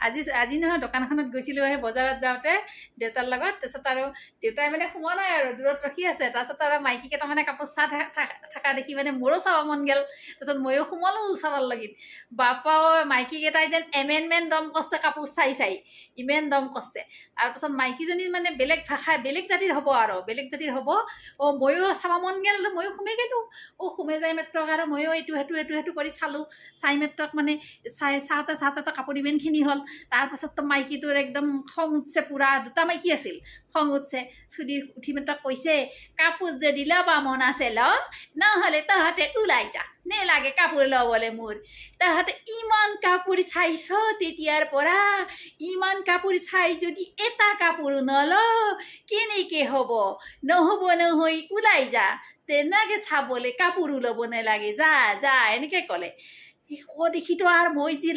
আজি নহয় দোকানখনত গৈছিলোঁ সেই বজাৰত যাওঁতে দেউতাৰ লগত। তাৰপিছত আৰু দেউতাই মানে সোমোৱা নাই আৰু দূৰত ৰখি আছে। তাৰপিছত আৰু মাইকী কেইটামানে কাপোৰ চাই থকা দেখি মানে মোৰো চাব মন গ'ল। তাৰপিছত ময়ো সোমালোঁ চাবৰ লাগি। বাপাও মাইকীকেইটাই যেন এমেনমেন দম কৰিছে কাপোৰ চাই চাই, ইমান দম কৰিছে। তাৰপাছত মাইকীজনী মানে বেলেগ ভাষা, বেলেগ জাতিৰ হ'ব আৰু বেলেগ জাতিৰ হ'ব। ময়ো চাব মন গ'ল, ময়ো সোমাই গ'লোঁ। সোমাই যাই মাত্ৰ আৰু ময়ো এইটো সেইটো কৰি চালোঁ। চাই মাত্ৰক মানে চাওঁতে কাপোৰ ইমানখিনি হ'ল। তাৰপাছততো মাইকীটোৰ একদম খং উঠছে পূৰা, দুটা মাইকী আছিল। খং উঠছে, সুধীৰ উঠি মাত্ৰক কৈছে, কাপোৰ যদি ল'ব মন আছে ল, নহ'লে তহঁতে ওলাই যা, নেলাগে কাপোৰ ল'বলৈ মোৰ। তহঁতে ইমান কাপোৰ চাইছ তেতিয়াৰ পৰা, ইমান কাপোৰ চাই যদি এটা কাপোৰো নল কেনেকৈ হ'ব? নহ'ব নহয়, ওলাই যা, তেনেকৈ চাবলৈ কাপোৰো ল'ব নালাগে, যা যা এনেকৈ ক'লে। দেখিতো আৰু মই যি